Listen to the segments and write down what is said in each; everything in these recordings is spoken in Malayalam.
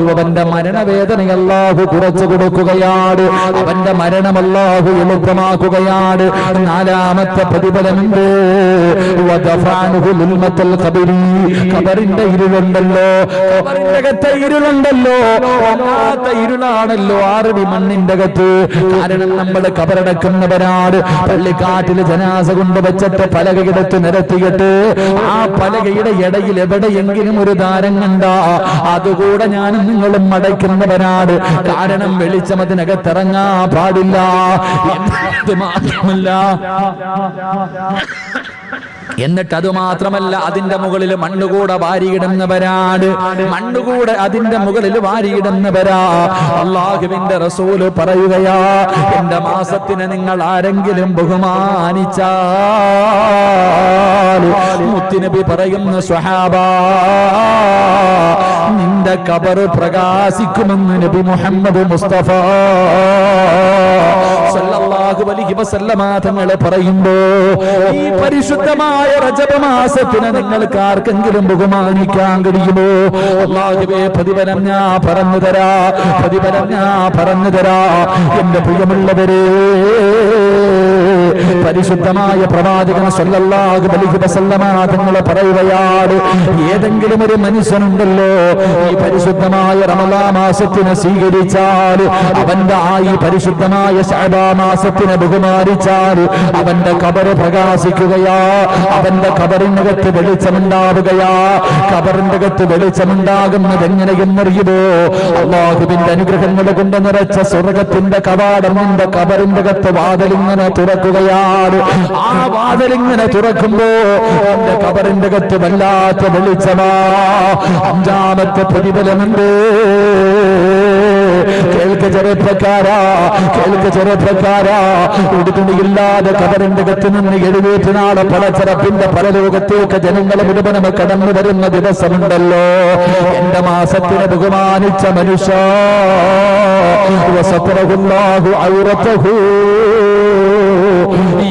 അല്ലാഹു അവന്റെ മരണവേദന അല്ലാഹു കുറച്ചു കൊടുക്കുകയാണ്. അവന്റെ മരണം അല്ലാഹു എളുപ്പമാക്കുകയാണ്. നാലാമത്തെ പ്രതിഫലമുണ്ട്, ഖബറിന്റെ ഇരുളുണ്ടല്ലോ, ഖബറിന്റെ അകത്തെ ഇരുളുണ്ടല്ലോ, വല്ലാത്ത ഇരുളാണല്ലോ 6 അടി മണ്ണിന്റെ അകത്ത്. കാരണം നമ്മൾ ഖബറടക്കുന്നവരാണ്. പള്ളിക്കാട്ടില് ജനാസ കൊണ്ടുവച്ചിട്ട് പലകയെടുത്ത് നിരത്തിയിട്ട് ആ പലകയുടെ ഇടയിൽ എവിടെയെങ്കിലും ഒരു ദാരം കണ്ടാ അതുകൂടെ ഞാനും നിങ്ങളും അടയ്ക്കുന്നവരാണ്. കാരണം വെളിച്ചം അതിനകത്തിറങ്ങാൻ പാടില്ല. ഇത് മാത്രമല്ല, എന്നിട്ട് അത് മാത്രമല്ല, അതിന്റെ മുകളിൽ മണ്ണുകൂടെ വാരിയിടുന്നവരാണ്. മണ്ണുകൂടെ അതിന്റെ മുകളിൽ വാരിയിടുന്നവരാ. അല്ലാഹുവിന്റെ റസൂല് പറയുകയാ, എന്റെ മാസത്തിനെ നിങ്ങൾ ആരെങ്കിലും ബഹുമാനിച്ചാൽ മുത്തുനബി പറയുന്ന സ്വഹാബാ, നിന്റെ ഖബർ പ്രകാശിക്കുമെന്ന് നബി മുഹമ്മദ് മുസ്തഫ സല്ലല്ലാഹു അലൈഹി വസല്ലമ തങ്ങൾ പറയുമ്പോ, ഈ പരിശുദ്ധമായ റജബ് മാസത്തിനെ നിങ്ങൾക്ക് ആർക്കെങ്കിലും ബഹുമാനിക്കാൻ കഴിയുമോ? അല്ലാഹുവേ, പ്രതിഫലം ഞാൻ പറഞ്ഞു തരാ, പ്രതിഫലം ഞാൻ പറഞ്ഞു തരാ. എന്റെ പ്രിയമുള്ളവരെ, പരിശുദ്ധമായ പ്രവാചകൻ സല്ലല്ലാഹു അലൈഹി വസല്ലമ തങ്ങൾ പറയുകയാണ്, ഏതെങ്കിലും ഒരു മനുഷ്യനുണ്ടല്ലോ ഈ പരിശുദ്ധമായ റമളാൻ മാസത്തിനെ സ്വീകരിച്ചാൽ, അവന്റെ ഈ പരിശുദ്ധമായ ശഅബാൻ മാസത്തിനെ ബഹുമാനിച്ചാൽ അവന്റെ ഖബർ പ്രകാശിക്കുകയാ, അവന്റെ ഖബറിനകത്ത് വെളിച്ചമുണ്ടാവുകയാ. ഖബറിന്റെ അകത്ത് വെളിച്ചമുണ്ടാകുന്നത് എങ്ങനെയെന്നറിയുമോ? അല്ലാഹുവിന്റെ അനുഗ്രഹങ്ങൾ കൊണ്ട് നിറച്ച സ്വർഗത്തിന്റെ കവാടം നിന്റെ ഖബറിന്റെ അകത്ത് വാതിലിങ്ങനെ തുറക്കുകയാണ്. ആ വാതിലിങ്ങനെ തുറക്കുമ്പോ എന്റെ ഖബറിന്റെ അകത്ത് വല്ലാത്ത വെളിച്ചമാ. 5-ാമത്തെ പ്രതിഫലമുണ്ട്. കേൾക്ക ചെറുപ്പക്കാരാ, കേൾക്ക ചെറുപ്പക്കാരാ, ഉടുതുണിയില്ലാതെ ഖബറിന്റെ അകത്ത് നിന്ന് എഴുന്നേറ്റ് നാളെ പലചരപ്പിന്റെ പരലോകത്തേക്ക് ജനങ്ങളെ മുഴുവനും കടന്നു വരുന്ന ദിവസമുണ്ടല്ലോ. എന്റെ മാസത്തിനെ ബഹുമാനിച്ച മനുഷ്യ, വസതറഹുല്ലാഹു ഔറതഹു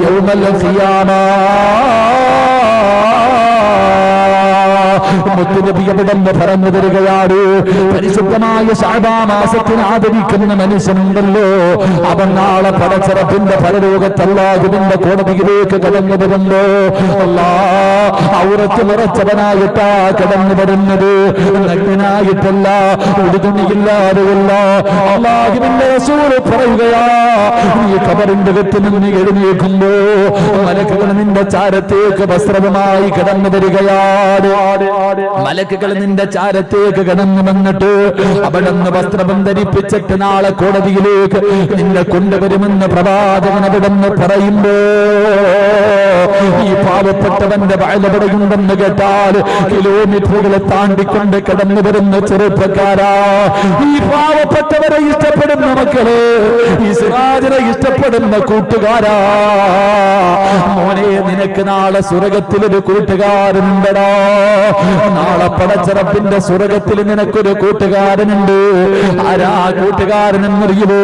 യൗമൽ ഖിയാമ. മുത്തുനബിയെന്ന് പറഞ്ഞു തരികയാണ്, പരിശുദ്ധമായ ശഅബാൻ മാസത്തിന് ആദരിക്കുന്ന മനുഷ്യനുണ്ടല്ലോ, അവൻ നാളെ പലചരപ്പിന്റെ പരലോകത്ത് അല്ലാഹുവിന്റെ കോടതിയിലേക്ക് കടന്നു വരുമ്പോ ഔറത്ത് നിറച്ചവനായിട്ടാ കടന്നു വരുന്നത്, നഗ്നനായിട്ടല്ല, ഉടുതുണിയില്ലാതെയല്ല. അല്ലാഹുവിന്റെ റസൂൽ പറയുകയാ, ഈ ഖബറിന്റെ അകത്ത് നിന്ന് എഴുന്നേൽക്കുമ്പോ മലക്കുകൾ നിന്റെ ചാരത്തേക്ക് വസ്ത്രവുമായി കടന്നു വരികയാണ്. മലക്കുകൾ നിന്റെ ചാരത്തേക്ക് കടന്നു വന്നിട്ട് അവിടുന്ന് വസ്ത്രം ധരിപ്പിച്ചിട്ട് നാളെ കോടതിയിലേക്ക് നിന്നെ കൊണ്ടുവരുമെന്ന് പ്രവാചകൻ അവിടുന്ന് പറയുമ്പോ, ഈ പാവപ്പെട്ടവന്റെ വയലവിടെയുണ്ടെന്ന് കേട്ടാൽ കിലോമീറ്ററുകളെ താണ്ടിക്കൊണ്ട് കടന്നു വരുന്ന ചെറുപ്പക്കാരാ, ഈ പാവപ്പെട്ടവരെ ഇഷ്ടപ്പെടുന്ന മക്കളെ, ഈ സിറാജിനെ ഇഷ്ടപ്പെടുന്ന കൂട്ടുകാരാ, മോനെ, നിനക്ക് നാളെ സ്വർഗത്തിലൊരു കൂട്ടുകാരനുണ്ടടാ. നാളെ പടച്ചറപ്പിന്റെ സ്വർഗത്തിൽ നിനക്കൊരു കൂട്ടുകാരനുണ്ട്. ആരാ കൂട്ടുകാരനെന്നറിയുമോ?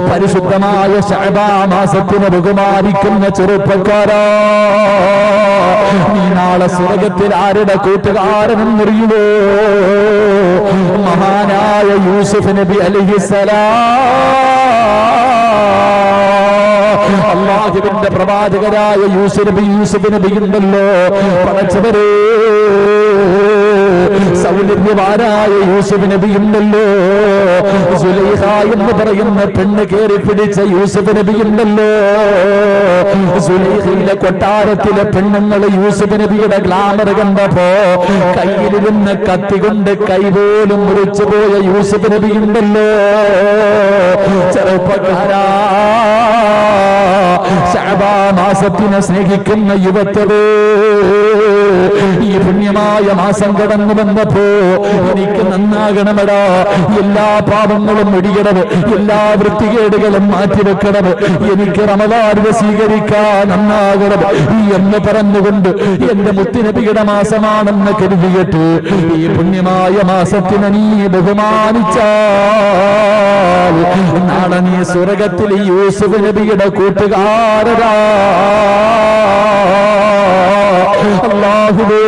പരിശുദ്ധമായ ശഅബാൻ മാസത്തിനെ ബഹുമാനിക്കുന്ന ചെറുപ്പക്കാരാ, നീ നാളെ സ്വർഗത്തിൽ ആരുടെ കൂട്ടുകാരനെന്നറിയുമോ? മഹാനായ യൂസുഫ് നബി അലൈഹിസ്സലാം, അല്ലാഹുവിന്റെ പ്രവാചകരായ യൂസുഫ് നബി ഉണ്ടല്ലോ, പടച്ചവരേ, സൗന്ദര്യവാനായ യൂസുഫ് നബി ഉണ്ടല്ലോ, സുലൈഖ എന്ന് പറയുന്ന പെണ്ണ് കയറി പിടിച്ച യൂസുഫ് നബി ഉണ്ടല്ലോ, സുലൈഖയിലെ കൊട്ടാരത്തിലെ പെണ്ണുങ്ങൾ യൂസുഫ് നബിയുടെ ഗ്ലാമർ കണ്ടപ്പോ കയ്യിലിരുന്ന് കത്തികൊണ്ട് കൈപോലും മുറിച്ചു പോയ യൂസുഫ് നബി ഉണ്ടല്ലോ. ചെറുപ്പക്കാരാ, ശഅബാൻ മാസത്തിനെ സ്നേഹിക്കുന്ന യുവത്വരേ, ഈ പുണ്യമായ മാസം കടന്നു വന്നപ്പോ എനിക്ക് നന്നാകണമെടാ, എല്ലാ പാപങ്ങളും ഒഴിയണം, എല്ലാ വൃത്തികേടുകളും മാറ്റിവെക്കണം, എനിക്ക് റമളാനിനെ സ്വീകരിക്കാൻ നന്നാകണം എന്ന് പറഞ്ഞുകൊണ്ട് എന്റെ മുത്തുനബിയുടെ മാസമാണെന്ന് കരുതിയിട്ട് ഈ പുണ്യമായ മാസത്തിനെ നീ ബഹുമാനിച്ചാൽ നാളെ നീ സ്വർഗത്തിൽ യൂസുഫ് നബിയുടെ കൂട്ടുകാരനാ. അല്ലാഹുവേ,